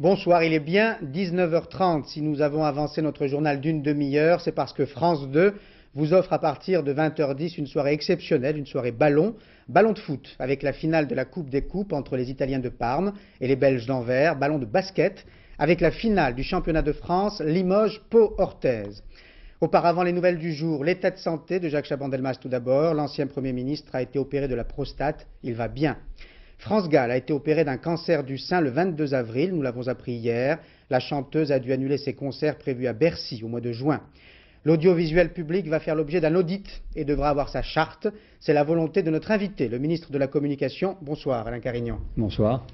Bonsoir, il est bien 19h30. Si nous avons avancé notre journal d'une demi-heure, c'est parce que France 2 vous offre à partir de 20h10 une soirée exceptionnelle, une soirée ballon de foot, avec la finale de la Coupe des Coupes entre les Italiens de Parme et les Belges d'Anvers, ballon de basket, avec la finale du championnat de France, Limoges-Pau-Orthez. Auparavant, les nouvelles du jour, l'état de santé de Jacques Chaban-Delmas tout d'abord. L'ancien Premier ministre a été opéré de la prostate, il va bien. France Gall a été opérée d'un cancer du sein le 22 avril, nous l'avons appris hier. La chanteuse a dû annuler ses concerts prévus à Bercy au mois de juin. L'audiovisuel public va faire l'objet d'un audit et devra avoir sa charte. C'est la volonté de notre invité, le ministre de la Communication. Bonsoir Alain Carignan. Bonsoir.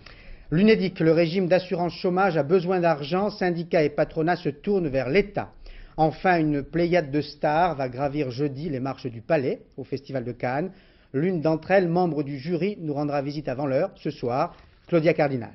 L'UNEDIC, le régime d'assurance chômage, a besoin d'argent. Syndicats et patronat se tournent vers l'État. Enfin, une pléiade de stars va gravir jeudi les marches du Palais au Festival de Cannes. L'une d'entre elles, membre du jury, nous rendra visite avant l'heure, ce soir, Claudia Cardinal.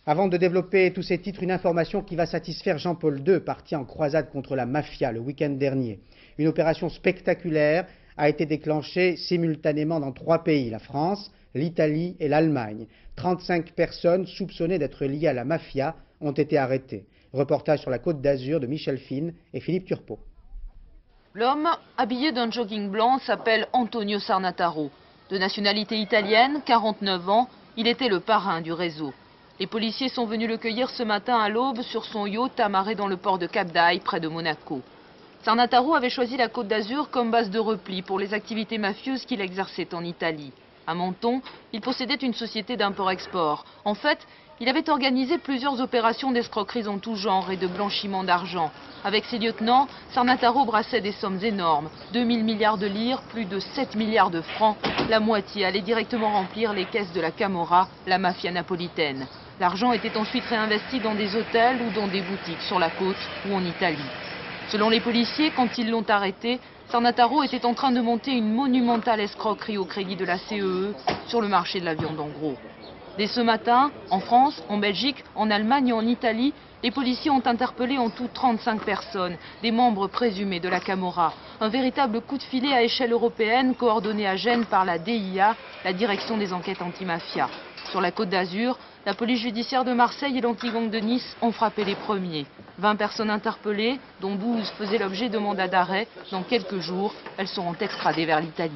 Avant de développer tous ces titres, une information qui va satisfaire Jean-Paul II, parti en croisade contre la mafia le week-end dernier. Une opération spectaculaire a été déclenchée simultanément dans 3 pays, la France, l'Italie et l'Allemagne. 35 personnes soupçonnées d'être liées à la mafia ont été arrêtées. Reportage sur la Côte d'Azur de Michel Fine et Philippe Turpot. L'homme, habillé d'un jogging blanc, s'appelle Antonio Sarnataro. De nationalité italienne, 49 ans, il était le parrain du réseau. Les policiers sont venus le cueillir ce matin à l'aube sur son yacht amarré dans le port de Cap d'Aille, près de Monaco. Sarnataro avait choisi la Côte d'Azur comme base de repli pour les activités mafieuses qu'il exerçait en Italie. À Menton, il possédait une société d'import-export. En fait, il avait organisé plusieurs opérations d'escroqueries en tout genre et de blanchiment d'argent. Avec ses lieutenants, Sarnataro brassait des sommes énormes, 2000 milliards de lire, plus de 7 milliards de francs. La moitié allait directement remplir les caisses de la Camorra, la mafia napolitaine. L'argent était ensuite réinvesti dans des hôtels ou dans des boutiques sur la côte ou en Italie. Selon les policiers, quand ils l'ont arrêté, Sarnataro était en train de monter une monumentale escroquerie au crédit de la CEE sur le marché de la viande en gros. Dès ce matin, en France, en Belgique, en Allemagne et en Italie, les policiers ont interpellé en tout 35 personnes, des membres présumés de la Camorra. Un véritable coup de filet à échelle européenne coordonné à Gênes par la DIA, la Direction des enquêtes antimafia. Sur la Côte d'Azur, la police judiciaire de Marseille et l'anti-gang de Nice ont frappé les premiers. 20 personnes interpellées, dont 12 faisaient l'objet de mandats d'arrêt. Dans quelques jours, elles seront extradées vers l'Italie.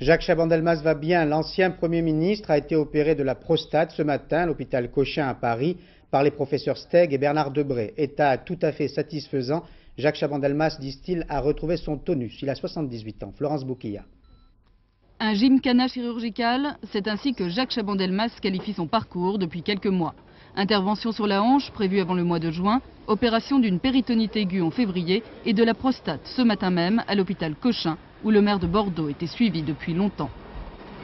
Jacques Chaban-Delmas va bien. L'ancien Premier ministre a été opéré de la prostate ce matin à l'hôpital Cochin à Paris par les professeurs Steg et Bernard Debré. État tout à fait satisfaisant. Jacques Chaban-Delmas, disent-ils, a retrouvé son tonus. Il a 78 ans. Florence Bouquilla. Un gymkhana chirurgical, c'est ainsi que Jacques Chaban-Delmas qualifie son parcours depuis quelques mois. Intervention sur la hanche prévue avant le mois de juin, opération d'une péritonite aiguë en février et de la prostate ce matin même à l'hôpital Cochin, où le maire de Bordeaux était suivi depuis longtemps.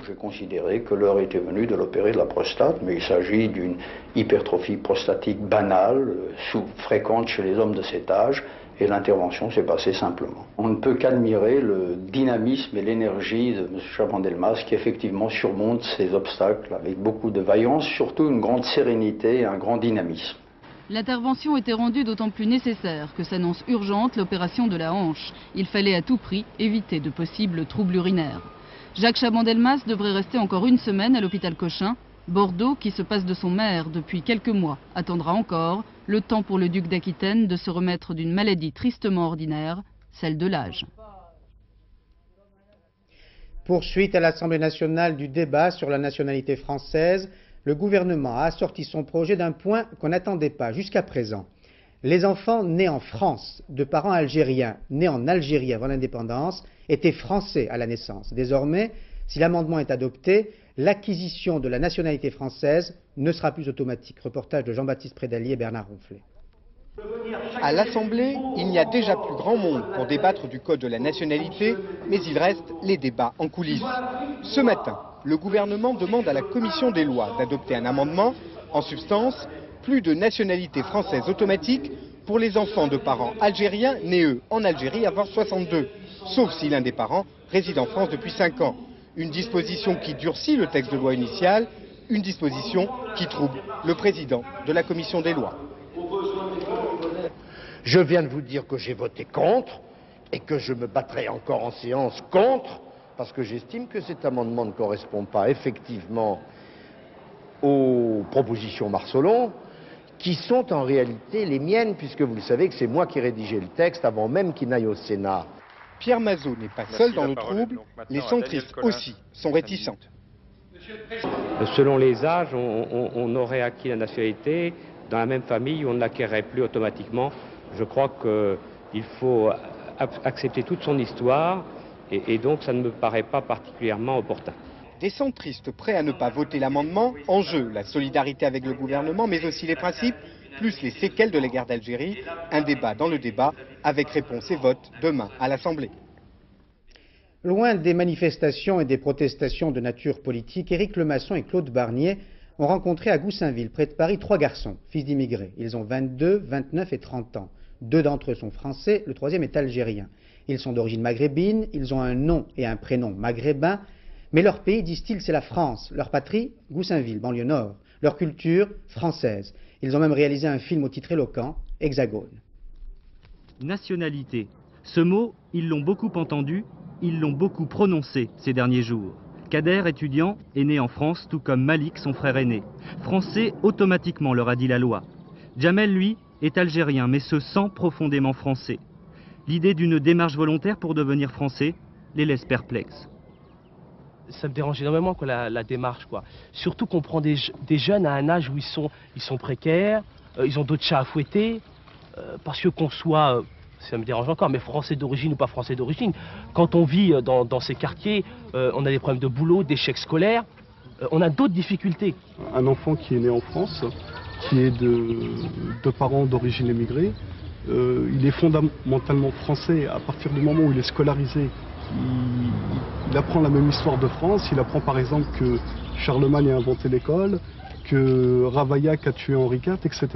J'ai considéré que l'heure était venue de l'opérer de la prostate, mais il s'agit d'une hypertrophie prostatique banale, fréquente chez les hommes de cet âge, et l'intervention s'est passée simplement. On ne peut qu'admirer le dynamisme et l'énergie de M. Chaban-Delmas qui effectivement surmonte ces obstacles avec beaucoup de vaillance, surtout une grande sérénité et un grand dynamisme. L'intervention était rendue d'autant plus nécessaire que s'annonce urgente l'opération de la hanche. Il fallait à tout prix éviter de possibles troubles urinaires. Jacques Chaban-Delmas devrait rester encore une semaine à l'hôpital Cochin. Bordeaux, qui se passe de son maire depuis quelques mois, attendra encore le temps pour le duc d'Aquitaine de se remettre d'une maladie tristement ordinaire, celle de l'âge. Poursuite à l'Assemblée nationale du débat sur la nationalité française. Le gouvernement a assorti son projet d'un point qu'on n'attendait pas jusqu'à présent. Les enfants nés en France de parents algériens, nés en Algérie avant l'indépendance, étaient français à la naissance. Désormais, si l'amendement est adopté, l'acquisition de la nationalité française ne sera plus automatique. Reportage de Jean-Baptiste Prédalier et Bernard Ronflet. À l'Assemblée, il n'y a déjà plus grand monde pour débattre du code de la nationalité, mais il reste les débats en coulisses. Ce matin, le gouvernement demande à la commission des lois d'adopter un amendement. En substance, plus de nationalité française automatique pour les enfants de parents algériens nés eux en Algérie avant 62, sauf si l'un des parents réside en France depuis 5 ans. Une disposition qui durcit le texte de loi initial, une disposition qui trouble le président de la commission des lois. Je viens de vous dire que j'ai voté contre et que je me battrai encore en séance contre parce que j'estime que cet amendement ne correspond pas effectivement aux propositions Marsolon, qui sont en réalité les miennes, puisque vous le savez que c'est moi qui rédigeais le texte avant même qu'il n'aille au Sénat. Pierre Mazeaud n'est pas seul dans le trouble, les centristes aussi sont réticents. Selon les âges, on aurait acquis la nationalité dans la même famille, on ne l'acquerrait plus automatiquement. Je crois qu'il faut accepter toute son histoire et donc ça ne me paraît pas particulièrement opportun. Des centristes prêts à ne pas voter l'amendement, en jeu la solidarité avec le gouvernement, mais aussi les principes, plus les séquelles de la guerre d'Algérie. Un débat dans le débat, avec réponse et vote demain à l'Assemblée. Loin des manifestations et des protestations de nature politique, Éric Lemasson et Claude Barnier ont rencontré à Goussainville, près de Paris, 3 garçons, fils d'immigrés. Ils ont 22, 29 et 30 ans. 2 d'entre eux sont français, le 3e est algérien. Ils sont d'origine maghrébine, ils ont un nom et un prénom maghrébins, mais leur pays, disent-ils, c'est la France. Leur patrie, Goussainville, banlieue nord. Leur culture, française. Ils ont même réalisé un film au titre éloquent, Hexagone. Nationalité. Ce mot, ils l'ont beaucoup entendu, ils l'ont beaucoup prononcé ces derniers jours. Kader, étudiant, est né en France, tout comme Malik, son frère aîné. Français, automatiquement, leur a dit la loi. Jamel, lui, est algérien, mais se sent profondément français. L'idée d'une démarche volontaire pour devenir français les laisse perplexes. Ça me dérange énormément quoi, la démarche. Quoi. Surtout qu'on prend des jeunes à un âge où ils sont précaires, ils ont d'autres chats à fouetter, parce que qu'on soit, ça me dérange encore, mais français d'origine ou pas français d'origine, quand on vit dans ces quartiers, on a des problèmes de boulot, d'échecs scolaires, on a d'autres difficultés. Un enfant qui est né en France, qui est de parents d'origine émigrée, il est fondamentalement français à partir du moment où il est scolarisé. Il apprend la même histoire de France, il apprend par exemple que Charlemagne a inventé l'école, que Ravaillac a tué Henri IV, etc.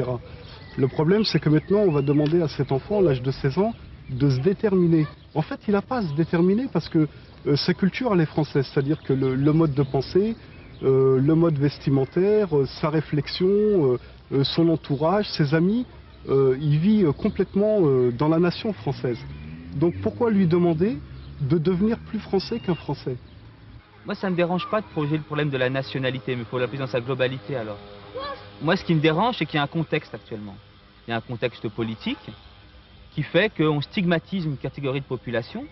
Le problème, c'est que maintenant, on va demander à cet enfant, à l'âge de 16 ans, de se déterminer. En fait, il n'a pas à se déterminer parce que sa culture, elle est française. C'est-à-dire que le mode de pensée, le mode vestimentaire, sa réflexion, son entourage, ses amis, il vit complètement dans la nation française. Donc pourquoi lui demander de devenir plus français qu'un Français? Moi, ça ne me dérange pas de poser le problème de la nationalité, mais il faut l'appeler dans sa globalité alors. Moi, ce qui me dérange, c'est qu'il y a un contexte actuellement. Il y a un contexte politique qui fait qu'on stigmatise une catégorie de population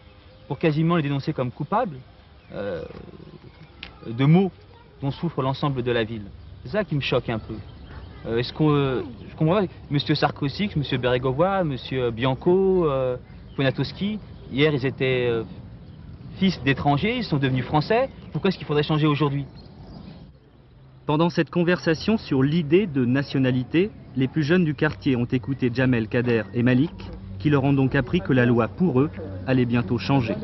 pour quasiment les dénoncer comme coupables de maux dont souffre l'ensemble de la ville. C'est ça qui me choque un peu. Est-ce qu'on je comprends pas, M. Sarkozy, M. Bérégovoy, M. Bianco, Poniatowski, hier ils étaient fils d'étrangers, ils sont devenus français. Pourquoi est-ce qu'il faudrait changer aujourd'hui? Pendant cette conversation sur l'idée de nationalité, les plus jeunes du quartier ont écouté Jamel, Kader et Malik, qui leur ont donc appris que la loi pour eux allait bientôt changer.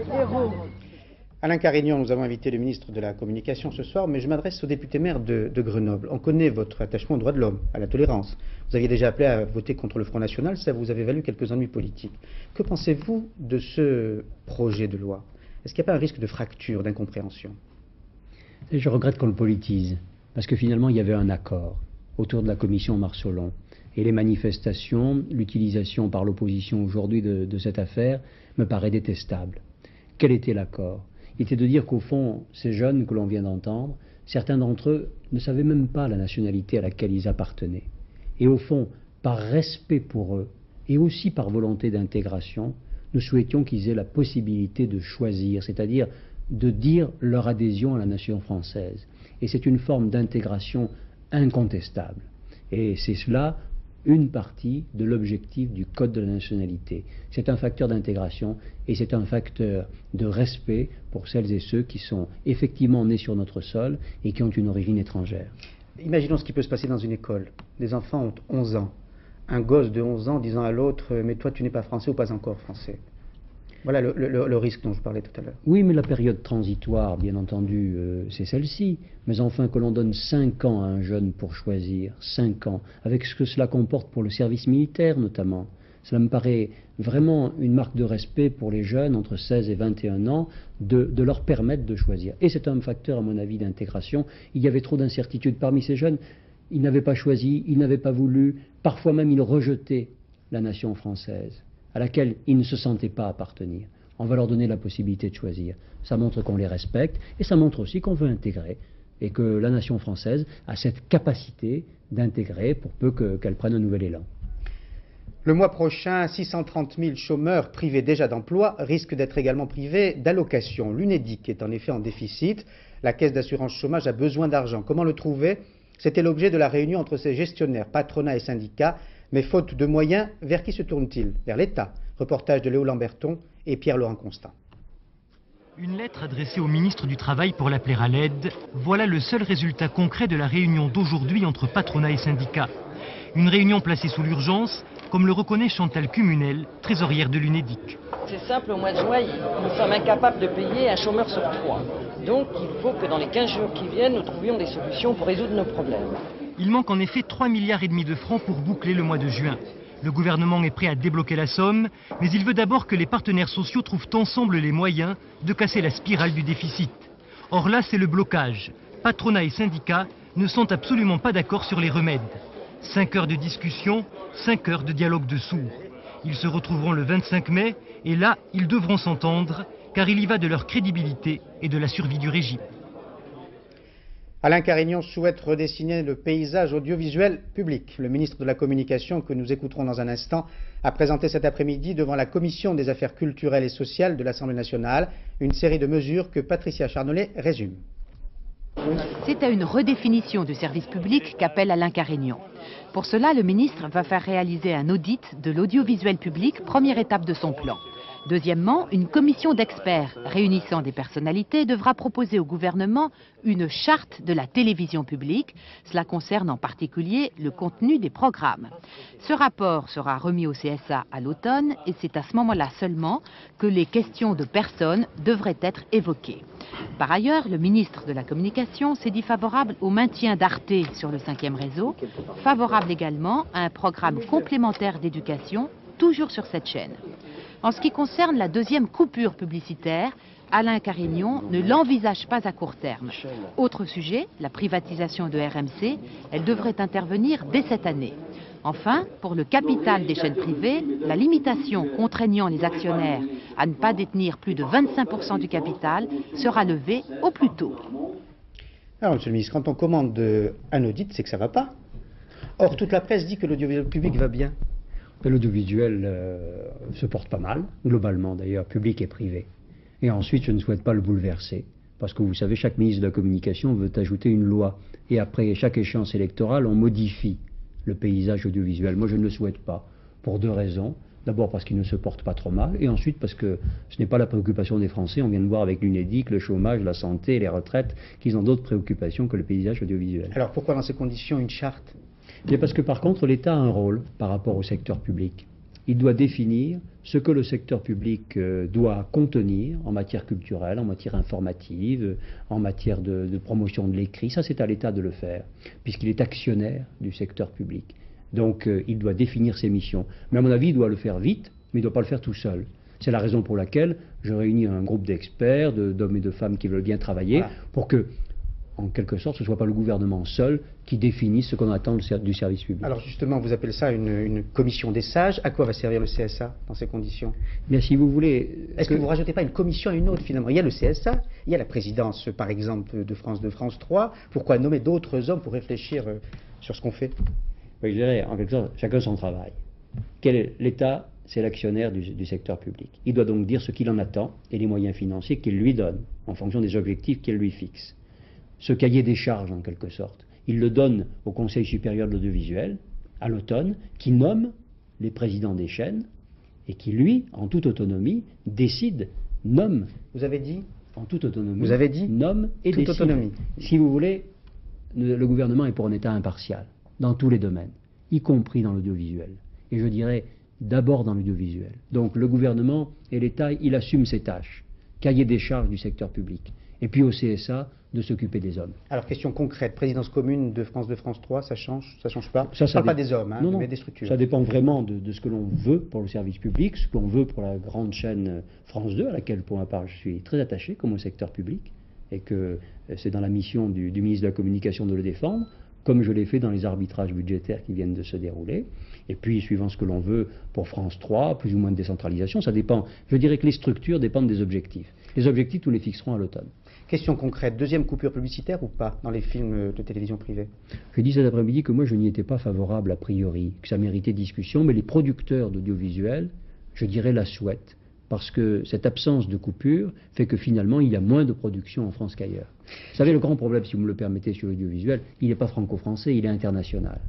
Alain Carignan, nous avons invité le ministre de la Communication ce soir, mais je m'adresse au député maire de Grenoble. On connaît votre attachement aux droits de l'homme, à la tolérance. Vous aviez déjà appelé à voter contre le Front National, ça vous avait valu quelques ennuis politiques. Que pensez-vous de ce projet de loi? Est-ce qu'il n'y a pas un risque de fracture, d'incompréhension? Je regrette qu'on le politise, parce que finalement il y avait un accord autour de la commission Marsolon. Et les manifestations, l'utilisation par l'opposition aujourd'hui de cette affaire me paraît détestable. Quel était l'accord? Il était de dire qu'au fond, ces jeunes que l'on vient d'entendre, certains d'entre eux ne savaient même pas la nationalité à laquelle ils appartenaient. Et au fond, par respect pour eux, et aussi par volonté d'intégration, nous souhaitions qu'ils aient la possibilité de choisir, c'est-à-dire de dire leur adhésion à la nation française. Et c'est une forme d'intégration incontestable. Et c'est cela une partie de l'objectif du Code de la nationalité. C'est un facteur d'intégration et c'est un facteur de respect pour celles et ceux qui sont effectivement nés sur notre sol et qui ont une origine étrangère. Imaginons ce qui peut se passer dans une école. Des enfants ont 11 ans. Un gosse de 11 ans disant à l'autre « mais toi tu n'es pas français ou pas encore français ». Voilà le risque dont je parlais tout à l'heure. Oui, mais la période transitoire, bien entendu, c'est celle-ci. Mais enfin, que l'on donne 5 ans à un jeune pour choisir, 5 ans, avec ce que cela comporte pour le service militaire notamment. Cela me paraît vraiment une marque de respect pour les jeunes entre 16 et 21 ans de leur permettre de choisir. Et c'est un facteur, à mon avis, d'intégration. Il y avait trop d'incertitudes parmi ces jeunes. Ils n'avaient pas choisi, ils n'avaient pas voulu, parfois même ils rejetaient la nation française, à laquelle ils ne se sentaient pas appartenir. On va leur donner la possibilité de choisir. Ça montre qu'on les respecte et ça montre aussi qu'on veut intégrer et que la nation française a cette capacité d'intégrer pour peu qu'elle prenne un nouvel élan. Le mois prochain, 630 000 chômeurs privés déjà d'emploi risquent d'être également privés d'allocations. L'UNEDIC est en effet en déficit. La caisse d'assurance chômage a besoin d'argent. Comment le trouver? C'était l'objet de la réunion entre ses gestionnaires, patronat et syndicats. Mais faute de moyens, vers qui se tourne-t-il? Vers l'État. Reportage de Léo Lamberton et Pierre-Laurent Constant. Une lettre adressée au ministre du Travail pour l'appeler à l'aide. Voilà le seul résultat concret de la réunion d'aujourd'hui entre patronat et syndicats. Une réunion placée sous l'urgence, comme le reconnaît Chantal Cumunel, trésorière de l'UNEDIC. C'est simple, au mois de juin, nous sommes incapables de payer un chômeur sur 3. Donc il faut que dans les 15 jours qui viennent, nous trouvions des solutions pour résoudre nos problèmes. Il manque en effet 3,5 milliards de francs pour boucler le mois de juin. Le gouvernement est prêt à débloquer la somme, mais il veut d'abord que les partenaires sociaux trouvent ensemble les moyens de casser la spirale du déficit. Or là, c'est le blocage. Patronat et syndicats ne sont absolument pas d'accord sur les remèdes. 5 heures de discussion, 5 heures de dialogue de sourds. Ils se retrouveront le 25 mai et là, ils devront s'entendre car il y va de leur crédibilité et de la survie du régime. Alain Carignon souhaite redessiner le paysage audiovisuel public. Le ministre de la Communication, que nous écouterons dans un instant, a présenté cet après-midi devant la Commission des affaires culturelles et sociales de l'Assemblée nationale une série de mesures que Patricia Charnollet résume. C'est à une redéfinition du service public qu'appelle Alain Carignon. Pour cela, le ministre va faire réaliser un audit de l'audiovisuel public, première étape de son plan. Deuxièmement, une commission d'experts réunissant des personnalités devra proposer au gouvernement une charte de la télévision publique. Cela concerne en particulier le contenu des programmes. Ce rapport sera remis au CSA à l'automne et c'est à ce moment-là seulement que les questions de personnes devraient être évoquées. Par ailleurs, le ministre de la Communication s'est dit favorable au maintien d'Arte sur le 5e réseau, favorable également à un programme complémentaire d'éducation, toujours sur cette chaîne. En ce qui concerne la deuxième coupure publicitaire, Alain Carignon ne l'envisage pas à court terme. Autre sujet, la privatisation de RMC, elle devrait intervenir dès cette année. Enfin, pour le capital des chaînes privées, la limitation contraignant les actionnaires à ne pas détenir plus de 25% du capital sera levée au plus tôt. Alors, monsieur le ministre, quand on commande un audit, c'est que ça ne va pas. Or, toute la presse dit que l'audiovisuel public va bien. L'audiovisuel se porte pas mal, globalement d'ailleurs, public et privé. Et ensuite, je ne souhaite pas le bouleverser, parce que vous savez, chaque ministre de la Communication veut ajouter une loi. Et après chaque échéance électorale, on modifie le paysage audiovisuel. Moi, je ne le souhaite pas, pour 2 raisons. D'abord parce qu'il ne se porte pas trop mal, et ensuite parce que ce n'est pas la préoccupation des Français. On vient de voir avec l'UNEDIC, le chômage, la santé, les retraites, qu'ils ont d'autres préoccupations que le paysage audiovisuel. Alors pourquoi dans ces conditions une charte? Bien parce que par contre l'État a un rôle par rapport au secteur public. Il doit définir ce que le secteur public doit contenir en matière culturelle, en matière informative, en matière de promotion de l'écrit. Ça, c'est à l'État de le faire, puisqu'il est actionnaire du secteur public. Donc il doit définir ses missions. Mais à mon avis, il doit le faire vite, mais il ne doit pas le faire tout seul. C'est la raison pour laquelle je réunis un groupe d'experts, d'hommes et de femmes qui veulent bien travailler, pour que, en quelque sorte, ce ne soit pas le gouvernement seul qui définisse ce qu'on attend du service public. Alors justement, vous appelez ça une commission des sages. À quoi va servir le CSA dans ces conditions? Bien, si vous voulez... Est-ce que vous ne rajoutez pas une commission à une autre finalement? Il y a le CSA, il y a la présidence par exemple de France 2, France 3. Pourquoi nommer d'autres hommes pour réfléchir sur ce qu'on fait? Oui, je dirais, en quelque sorte, chacun son travail. L'État, c'est l'actionnaire du secteur public. Il doit donc dire ce qu'il en attend et les moyens financiers qu'il lui donne, en fonction des objectifs qu'il lui fixe. Ce cahier des charges, en quelque sorte, il le donne au Conseil supérieur de l'audiovisuel, à l'automne, qui nomme les présidents des chaînes et qui, lui, en toute autonomie, décide, nomme. Vous avez dit? En toute autonomie. Vous avez dit? Nomme et toute décide. autonomie. Si vous voulez, le gouvernement est pour un État impartial, dans tous les domaines, y compris dans l'audiovisuel. Et je dirais d'abord dans l'audiovisuel. Donc le gouvernement et l'État, il assume ses tâches. Cahier des charges du secteur public. Et puis au CSA, de s'occuper des hommes. Alors, question concrète, présidence commune de France 2, France 3, ça change pas? Ça ne parle pas des hommes, hein, non, mais des structures. Ça dépend vraiment de ce que l'on veut pour le service public, ce que l'on veut pour la grande chaîne France 2, à laquelle pour ma part je suis très attaché, comme au secteur public, et que c'est dans la mission du ministre de la Communication de le défendre. comme je l'ai fait dans les arbitrages budgétaires qui viennent de se dérouler. Et puis, suivant ce que l'on veut pour France 3, plus ou moins de décentralisation, ça dépend. Je dirais que les structures dépendent des objectifs. Les objectifs, nous les fixerons à l'automne. Question concrète, deuxième coupure publicitaire ou pas dans les films de télévision privée? Je dis cet après-midi que moi je n'y étais pas favorable a priori, que ça méritait discussion, mais les producteurs d'audiovisuel, je dirais, la souhaitent, parce que cette absence de coupure fait que finalement il y a moins de production en France qu'ailleurs. Vous savez, le grand problème, si vous me le permettez, sur l'audiovisuel, il n'est pas franco-français, il est international.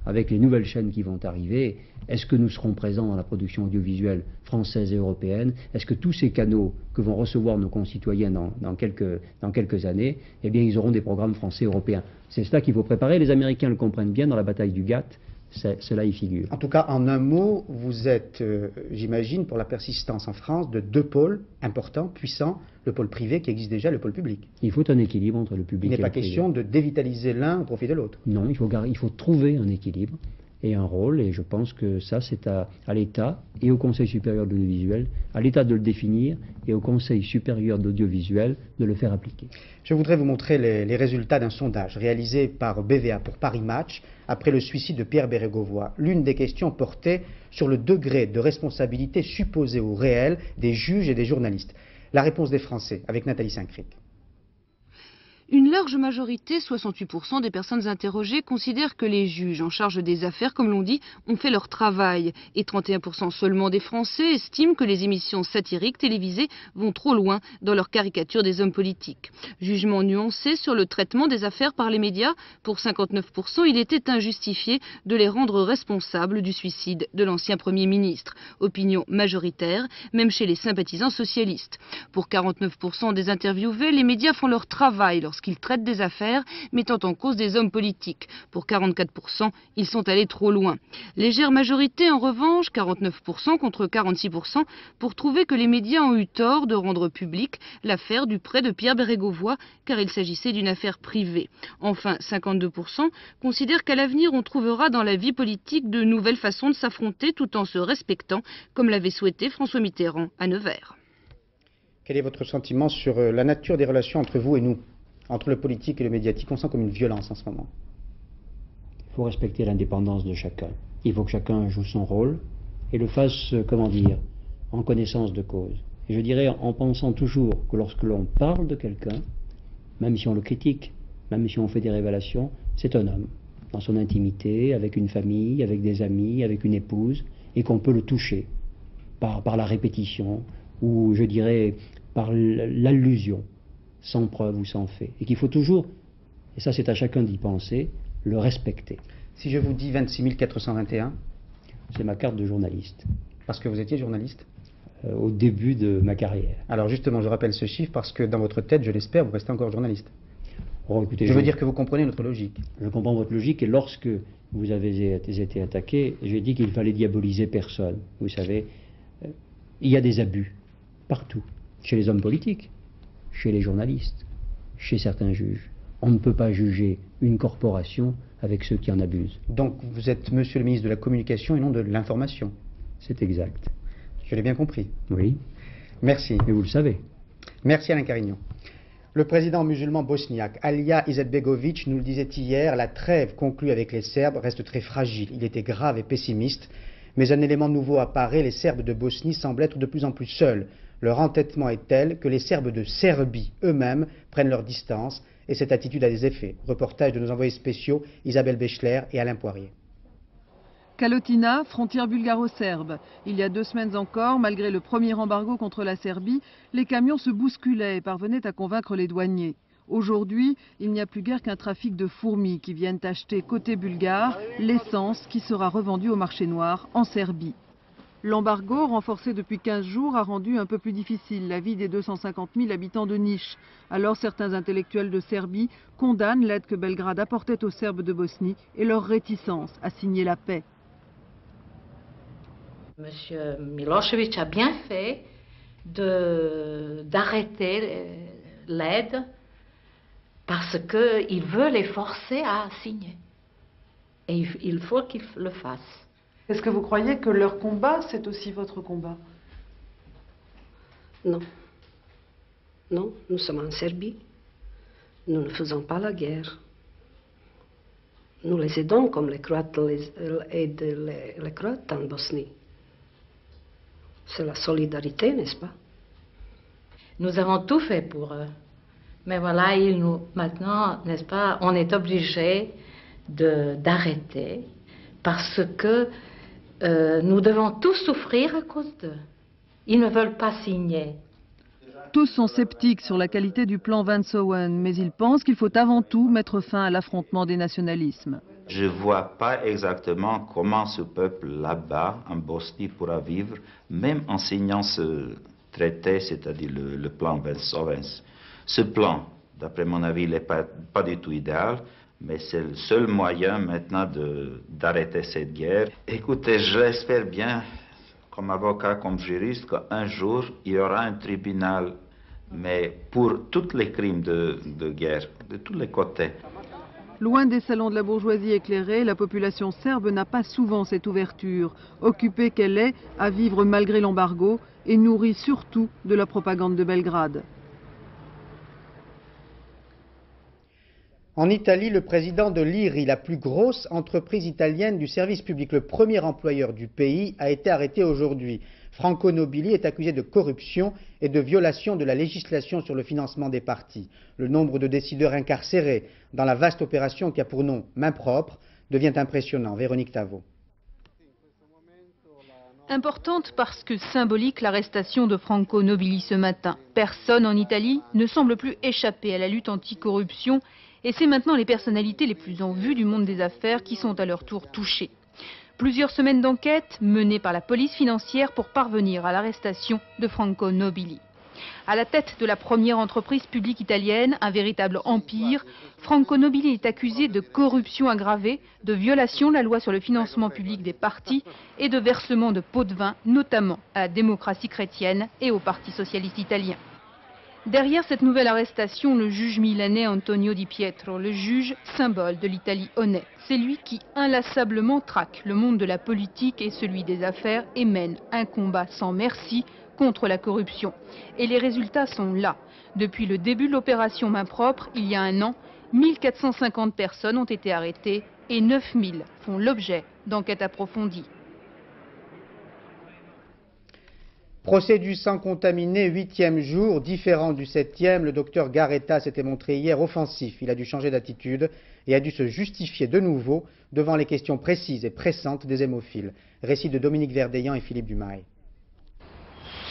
Avec les nouvelles chaînes qui vont arriver, est-ce que nous serons présents dans la production audiovisuelle française et européenne? Est-ce que tous ces canaux que vont recevoir nos concitoyens dans quelques années, eh bien, ils auront des programmes français et européens? C'est cela qu'il faut préparer. Les Américains le comprennent bien dans la bataille du GATT. Cela y figure. En tout cas, en un mot, vous êtes, j'imagine, pour la persistance en France de deux pôles importants, puissants, le pôle privé qui existe déjà, le pôle public. Il faut un équilibre entre le public et le privé. Il n'est pas question de dévitaliser l'un au profit de l'autre. Non, il faut trouver un équilibre et un rôle, et je pense que ça, c'est à l'État et au Conseil supérieur de l'audiovisuel, à l'État de le définir et au Conseil supérieur de l'audiovisuel de le faire appliquer. Je voudrais vous montrer les résultats d'un sondage réalisé par BVA pour Paris Match après le suicide de Pierre Bérégovoy. L'une des questions portait sur le degré de responsabilité supposé ou réel des juges et des journalistes. La réponse des Français avec Nathalie Saint-Cric. Une large majorité, 68% des personnes interrogées, considèrent que les juges en charge des affaires, comme l'on dit, ont fait leur travail. Et 31% seulement des Français estiment que les émissions satiriques télévisées vont trop loin dans leur caricature des hommes politiques. Jugement nuancé sur le traitement des affaires par les médias. Pour 59%, il était injustifié de les rendre responsables du suicide de l'ancien Premier ministre. Opinion majoritaire, même chez les sympathisants socialistes. Pour 49% des interviewés, les médias font leur travail lorsqu'ils traitent des affaires mettant en cause des hommes politiques. Pour 44%, ils sont allés trop loin. Légère majorité en revanche, 49% contre 46%, pour trouver que les médias ont eu tort de rendre publique l'affaire du prêt de Pierre Bérégovoy, car il s'agissait d'une affaire privée. Enfin, 52% considèrent qu'à l'avenir on trouvera dans la vie politique de nouvelles façons de s'affronter tout en se respectant, comme l'avait souhaité François Mitterrand à Nevers. Quel est votre sentiment sur la nature des relations entre vous et nous, entre le politique et le médiatique? On sent comme une violence en ce moment. Il faut respecter l'indépendance de chacun. Il faut que chacun joue son rôle et le fasse, comment dire, en connaissance de cause. Et je dirais en pensant toujours que lorsque l'on parle de quelqu'un, même si on le critique, même si on fait des révélations, c'est un homme, dans son intimité, avec une famille, avec des amis, avec une épouse, et qu'on peut le toucher par la répétition, ou je dirais par l'allusion, sans preuve ou sans fait. Et qu'il faut toujours, et ça c'est à chacun d'y penser, le respecter. Si je vous dis 26 421, c'est ma carte de journaliste. Parce que vous étiez journaliste? Au début de ma carrière. Alors justement, je rappelle ce chiffre parce que dans votre tête, je l'espère, vous restez encore journaliste. Oh, écoutez, je veux dire que vous comprenez notre logique. Je comprends votre logique, et lorsque vous avez été attaqué, j'ai dit qu'il fallait diaboliser personne. Vous savez, il y a des abus partout, chez les hommes politiques, chez les journalistes, chez certains juges. On ne peut pas juger une corporation avec ceux qui en abusent. Donc vous êtes monsieur le ministre de la Communication et non de l'information? C'est exact. Je l'ai bien compris. Oui. Merci. Et vous le savez. Merci Alain Carignon. Le président musulman bosniaque, Alija Izetbegović, nous le disait hier, la trêve conclue avec les Serbes reste très fragile. Il était grave et pessimiste. Mais un élément nouveau apparaît, les Serbes de Bosnie semblent être de plus en plus seuls. Leur entêtement est tel que les Serbes de Serbie eux-mêmes prennent leur distance, et cette attitude a des effets. Reportage de nos envoyés spéciaux Isabelle Bechler et Alain Poirier. Kalotina, frontière bulgaro-serbe. Il y a 2 semaines encore, malgré le premier embargo contre la Serbie, les camions se bousculaient et parvenaient à convaincre les douaniers. Aujourd'hui, il n'y a plus guère qu'un trafic de fourmis qui viennent acheter côté bulgare l'essence qui sera revendue au marché noir en Serbie. L'embargo, renforcé depuis 15 jours, a rendu un peu plus difficile la vie des 250 000 habitants de Niš. Alors certains intellectuels de Serbie condamnent l'aide que Belgrade apportait aux Serbes de Bosnie et leur réticence à signer la paix. Monsieur Milošević a bien fait d'arrêter l'aide parce qu'il veut les forcer à signer. Et il faut qu'il le fasse. Est-ce que vous croyez que leur combat, c'est aussi votre combat? Non. Non, nous sommes en Serbie. Nous ne faisons pas la guerre. nous les aidons comme les Croates aident les Croates en Bosnie. C'est la solidarité, n'est-ce pas? Nous avons tout fait pour eux. Mais voilà, maintenant, n'est-ce pas, on est obligé d'arrêter parce que nous devons tous souffrir à cause d'eux. Ils ne veulent pas signer. Tous sont sceptiques sur la qualité du plan Van Sowen, mais ils pensent qu'il faut avant tout mettre fin à l'affrontement des nationalismes. Je ne vois pas exactement comment ce peuple là-bas, en Bosnie, pourra vivre, même en signant ce traité, c'est-à-dire le plan Van Sowen. Ce plan, d'après mon avis, il n'est pas du tout idéal, mais c'est le seul moyen maintenant d'arrêter cette guerre. Écoutez, j'espère bien, comme avocat, comme juriste, qu'un jour, il y aura un tribunal, mais pour tous les crimes de guerre, de tous les côtés. Loin des salons de la bourgeoisie éclairée, la population serbe n'a pas souvent cette ouverture, occupée qu'elle est à vivre malgré l'embargo et nourrie surtout de la propagande de Belgrade. En Italie, le président de l'IRI, la plus grosse entreprise italienne du service public, le premier employeur du pays, a été arrêté aujourd'hui. Franco Nobili est accusé de corruption et de violation de la législation sur le financement des partis. Le nombre de décideurs incarcérés dans la vaste opération qui a pour nom main propre devient impressionnant. Véronique Tavo. Importante parce que symbolique l'arrestation de Franco Nobili ce matin. Personne en Italie ne semble plus échapper à la lutte anticorruption et c'est maintenant les personnalités les plus en vue du monde des affaires qui sont à leur tour touchées. Plusieurs semaines d'enquête menées par la police financière pour parvenir à l'arrestation de Franco Nobili. À la tête de la première entreprise publique italienne, un véritable empire, Franco Nobili est accusé de corruption aggravée, de violation de la loi sur le financement public des partis et de versement de pots de vin, notamment à la démocratie chrétienne et au Parti socialiste italien. Derrière cette nouvelle arrestation, le juge milanais Antonio Di Pietro, le juge symbole de l'Italie honnête. C'est lui qui inlassablement traque le monde de la politique et celui des affaires et mène un combat sans merci contre la corruption. Et les résultats sont là. Depuis le début de l'opération Main propre, il y a un an, 1450 personnes ont été arrêtées et 9000 font l'objet d'enquêtes approfondies. Procès du sang contaminé, 8e jour, différent du 7e, le docteur Garetta s'était montré hier offensif. Il a dû changer d'attitude et a dû se justifier de nouveau devant les questions précises et pressantes des hémophiles. Récit de Dominique Verdeillan et Philippe Dumail.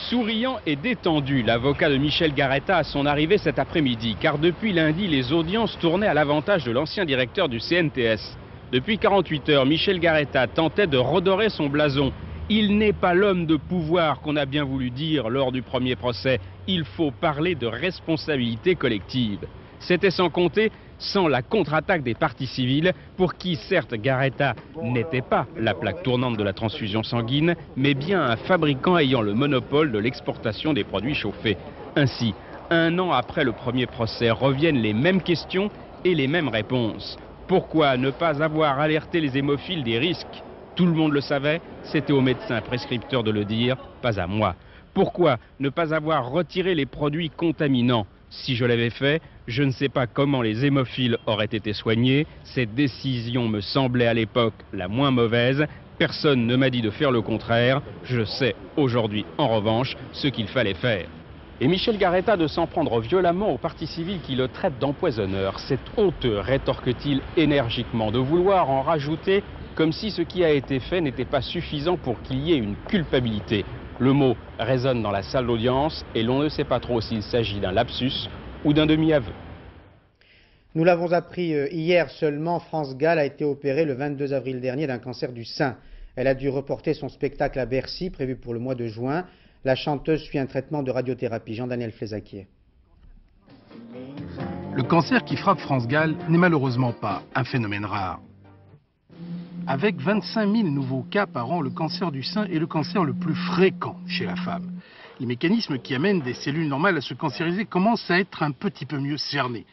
Souriant et détendu, l'avocat de Michel Garetta à son arrivée cet après-midi, car depuis lundi, les audiences tournaient à l'avantage de l'ancien directeur du CNTS. Depuis 48 heures, Michel Garetta tentait de redorer son blason. Il n'est pas l'homme de pouvoir qu'on a bien voulu dire lors du premier procès. Il faut parler de responsabilité collective. C'était sans compter sans la contre-attaque des partis civils, pour qui certes Garetta n'était pas la plaque tournante de la transfusion sanguine, mais bien un fabricant ayant le monopole de l'exportation des produits chauffés. Ainsi, un an après le premier procès, reviennent les mêmes questions et les mêmes réponses. Pourquoi ne pas avoir alerté les hémophiles des risques ? Tout le monde le savait, c'était au médecin prescripteur de le dire, pas à moi. Pourquoi ne pas avoir retiré les produits contaminants ? Si je l'avais fait, je ne sais pas comment les hémophiles auraient été soignés. Cette décision me semblait à l'époque la moins mauvaise. Personne ne m'a dit de faire le contraire. Je sais aujourd'hui, en revanche, ce qu'il fallait faire. Et Michel Garetta de s'en prendre violemment au parti civil qui le traite d'empoisonneur. C'est honteux, rétorque-t-il énergiquement, de vouloir en rajouter comme si ce qui a été fait n'était pas suffisant pour qu'il y ait une culpabilité. Le mot résonne dans la salle d'audience et l'on ne sait pas trop s'il s'agit d'un lapsus ou d'un demi-aveu. Nous l'avons appris hier seulement, France Gall a été opérée le 22 avril dernier d'un cancer du sein. Elle a dû reporter son spectacle à Bercy, prévu pour le mois de juin. La chanteuse suit un traitement de radiothérapie. Jean-Daniel Flézaquier. Le cancer qui frappe France Gall n'est malheureusement pas un phénomène rare. Avec 25 000 nouveaux cas par an, le cancer du sein est le cancer le plus fréquent chez la femme. Les mécanismes qui amènent des cellules normales à se cancériser commencent à être un petit peu mieux cernés.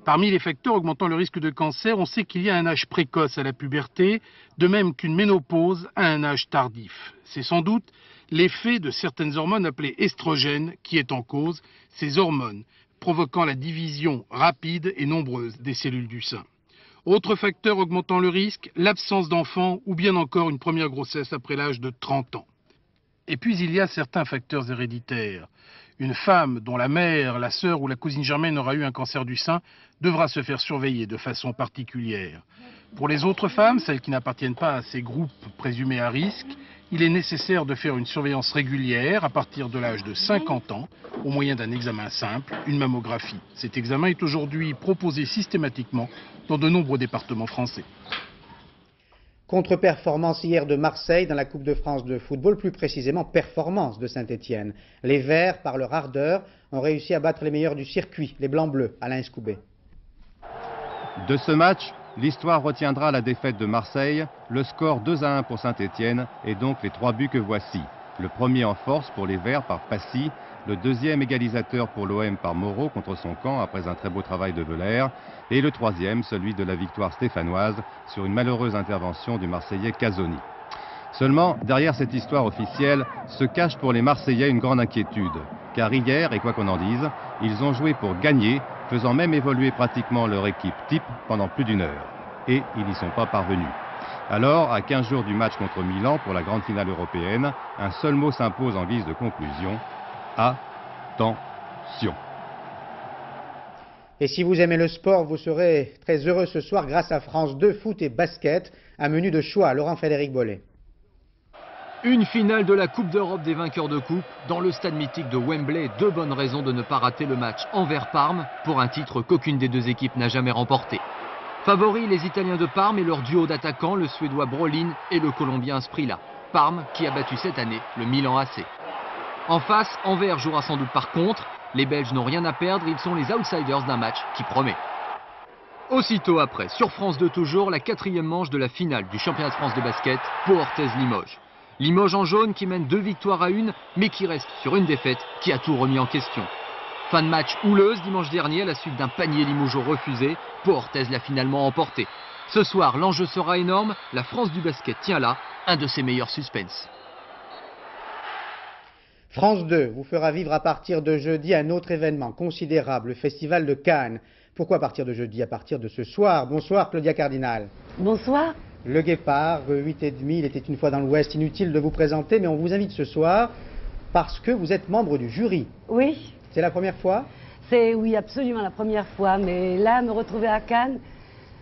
Parmi les facteurs augmentant le risque de cancer, on sait qu'il y a un âge précoce à la puberté, de même qu'une ménopause à un âge tardif. C'est sans doute l'effet de certaines hormones appelées estrogènes qui est en cause, ces hormones provoquant la division rapide et nombreuse des cellules du sein. Autre facteur augmentant le risque, l'absence d'enfants ou bien encore une première grossesse après l'âge de 30 ans. Et puis il y a certains facteurs héréditaires. Une femme dont la mère, la sœur ou la cousine germaine aura eu un cancer du sein devra se faire surveiller de façon particulière. Pour les autres femmes, celles qui n'appartiennent pas à ces groupes présumés à risque, il est nécessaire de faire une surveillance régulière à partir de l'âge de 50 ans, au moyen d'un examen simple, une mammographie. Cet examen est aujourd'hui proposé systématiquement dans de nombreux départements français. Contre-performance hier de Marseille dans la Coupe de France de football, plus précisément performance de Saint-Étienne. Les Verts, par leur ardeur, ont réussi à battre les meilleurs du circuit, les Blancs-Bleus. Alain Escoubet. De ce match, l'histoire retiendra la défaite de Marseille, le score 2-1 pour Saint-Étienne et donc les 3 buts que voici. Le premier en force pour les Verts par Passy, le deuxième égalisateur pour l'OM par Moreau contre son camp après un très beau travail de Velaire, et le troisième, celui de la victoire stéphanoise sur une malheureuse intervention du Marseillais Casoni. Seulement, derrière cette histoire officielle, se cache pour les Marseillais une grande inquiétude. Car hier, et quoi qu'on en dise, ils ont joué pour gagner, faisant même évoluer pratiquement leur équipe type pendant plus d'1 heure. Et ils n'y sont pas parvenus. Alors, à 15 jours du match contre Milan pour la grande finale européenne, un seul mot s'impose en guise de conclusion. Attention. Et si vous aimez le sport, vous serez très heureux ce soir grâce à France 2 foot et basket. Un menu de choix, Laurent-Frédéric Bollet. Une finale de la Coupe d'Europe des vainqueurs de coupe dans le stade mythique de Wembley. 2 bonnes raisons de ne pas rater le match Anvers-Parme pour un titre qu'aucune des 2 équipes n'a jamais remporté. Favoris les Italiens de Parme et leur duo d'attaquants, le Suédois Brolin et le Colombien Sprilla. Parme qui a battu cette année le Milan AC. En face, Anvers jouera sans doute par contre. Les Belges n'ont rien à perdre, ils sont les outsiders d'un match qui promet. Aussitôt après, sur France 2 toujours, la 4e manche de la finale du championnat de France de basket, Pau Orthez-Limoges. Limoges en jaune qui mène 2 victoires à 1, mais qui reste sur une défaite qui a tout remis en question. Fin de match houleuse dimanche dernier à la suite d'un panier limougeau refusé, Pau Orthez l'a finalement emporté. Ce soir, l'enjeu sera énorme, la France du basket tient là un de ses meilleurs suspens. France 2 vous fera vivre à partir de jeudi un autre événement considérable, le Festival de Cannes. Pourquoi à partir de jeudi? À partir de ce soir. Bonsoir Claudia Cardinal. Bonsoir. Le Guépard, 8,5, il était une fois dans l'Ouest, inutile de vous présenter, mais on vous invite ce soir parce que vous êtes membre du jury. Oui. C'est la première fois? C'est, oui, absolument la première fois, mais là, me retrouver à Cannes,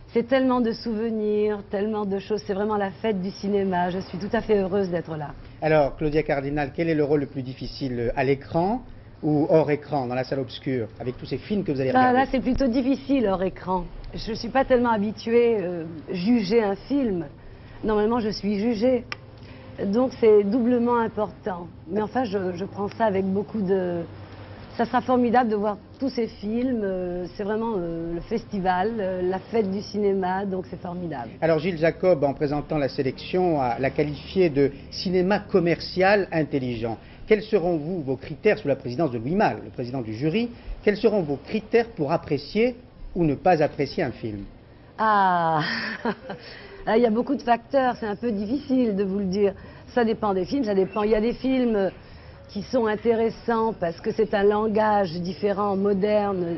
c'est tellement de souvenirs, tellement de choses, c'est vraiment la fête du cinéma, je suis tout à fait heureuse d'être là. Alors, Claudia Cardinal, quel est le rôle le plus difficile, à l'écran ou hors écran, dans la salle obscure, avec tous ces films que vous allez regarder? Là, c'est plutôt difficile hors écran. Je ne suis pas tellement habituée à juger un film. Normalement, je suis jugée. Donc, c'est doublement important. Mais enfin, je prends ça avec beaucoup de... Ça sera formidable de voir tous ces films. C'est vraiment le festival, la fête du cinéma, donc c'est formidable. Alors Gilles Jacob, en présentant la sélection, l'a qualifié de cinéma commercial intelligent. Quels seront vos critères sous la présidence de Louis Malle, le président du jury? Quels seront vos critères pour apprécier ou ne pas apprécier un film? Ah, il y a beaucoup de facteurs, c'est un peu difficile de vous le dire. Ça dépend des films, ça dépend. Il y a des films qui sont intéressants parce que c'est un langage différent, moderne.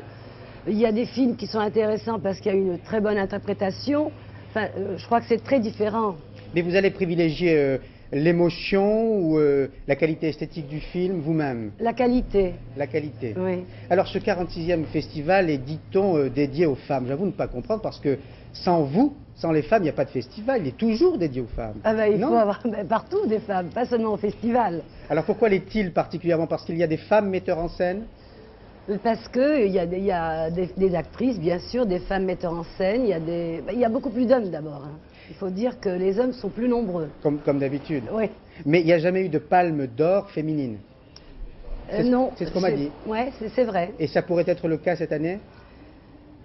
Il y a des films qui sont intéressants parce qu'il y a une très bonne interprétation. Enfin, je crois que c'est très différent. Mais vous allez privilégier l'émotion ou la qualité esthétique du film vous-même? La qualité. La qualité. Oui. Alors ce 46e festival est, dit-on, dédié aux femmes. J'avoue ne pas comprendre parce que sans vous, sans les femmes, il n'y a pas de festival. Il est toujours dédié aux femmes. Ah ben, il faut avoir partout des femmes, pas seulement au festival. Alors pourquoi l'est-il particulièrement? Parce qu'il y a des femmes metteurs en scène? Parce qu'il y a des actrices, bien sûr, des femmes metteurs en scène. Il y a beaucoup plus d'hommes d'abord. Hein. Il faut dire que les hommes sont plus nombreux. Comme d'habitude. Oui. Mais il n'y a jamais eu de palme d'or féminine? Non. C'est ce qu'on m'a dit. Oui, c'est vrai. Et ça pourrait être le cas cette année?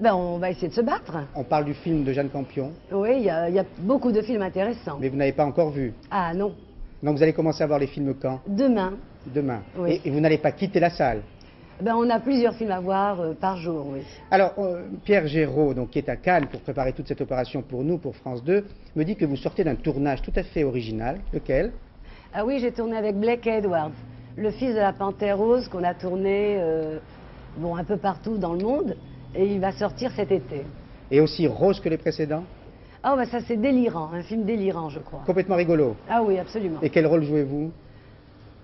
Ben, on va essayer de se battre. On parle du film de Jeanne Campion. Oui, il y a beaucoup de films intéressants. Mais vous n'avez pas encore vu? Ah non. Donc vous allez commencer à voir les films quand? Demain. Demain. Oui. Et vous n'allez pas quitter la salle? Ben, on a plusieurs films à voir par jour, oui. Alors, Pierre Géraud, donc, qui est à Cannes pour préparer toute cette opération pour nous, pour France 2, me dit que vous sortez d'un tournage tout à fait original. Lequel? Ah oui, j'ai tourné avec Blake Edwards, le fils de la Panthère Rose qu'on a tourné un peu partout dans le monde. Et il va sortir cet été. Et aussi rose que les précédents? Ah bah ça c'est délirant, un film délirant je crois. Complètement rigolo? Ah oui, absolument. Et quel rôle jouez-vous?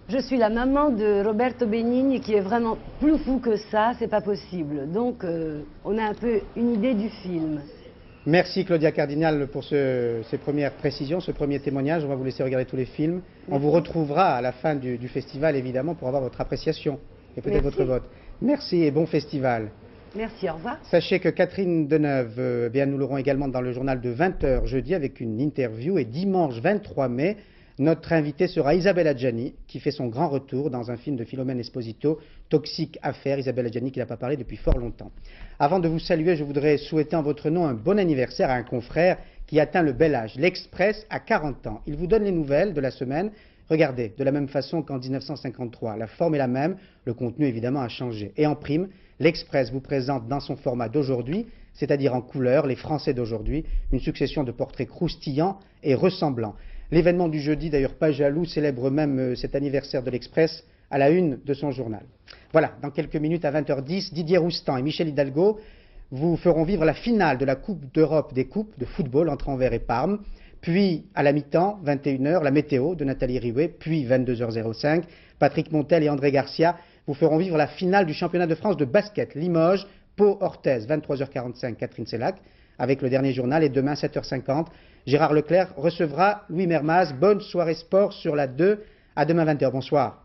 Je suis la maman de Roberto Benigni qui est vraiment plus fou que ça, c'est pas possible. Donc on a un peu une idée du film. Merci Claudia Cardinal pour ces premières précisions, ce premier témoignage. On va vous laisser regarder tous les films. On vous retrouvera à la fin du festival évidemment pour avoir votre appréciation et peut-être votre vote. Merci et bon festival. Merci, au revoir. Sachez que Catherine Deneuve, nous l'aurons également dans le journal de 20h jeudi avec une interview. Et dimanche 23 mai, notre invitée sera Isabelle Adjani, qui fait son grand retour dans un film de Philomène Esposito, Toxique Affaire. Isabelle Adjani qui n'a pas parlé depuis fort longtemps. Avant de vous saluer, je voudrais souhaiter en votre nom un bon anniversaire à un confrère qui atteint le bel âge. L'Express a 40 ans. Il vous donne les nouvelles de la semaine. Regardez, de la même façon qu'en 1953, la forme est la même, le contenu évidemment a changé. Et en prime, l'Express vous présente dans son format d'aujourd'hui, c'est-à-dire en couleur, les Français d'aujourd'hui, une succession de portraits croustillants et ressemblants. L'événement du jeudi, d'ailleurs pas jaloux, célèbre même cet anniversaire de l'Express à la une de son journal. Voilà, dans quelques minutes à 20h10, Didier Roustan et Michel Hidalgo vous feront vivre la finale de la Coupe d'Europe des coupes de football entre Anvers et Parme. Puis, à la mi-temps, 21h, la météo de Nathalie Riouet, puis 22h05, Patrick Montel et André Garcia vous feront vivre la finale du championnat de France de basket, Limoges, Pau-Orthez, 23h45, Catherine Sellac, avec le dernier journal. Et demain, 7h50, Gérard Leclerc recevra Louis Mermaz. Bonne soirée sport sur la 2. À demain 20h. Bonsoir.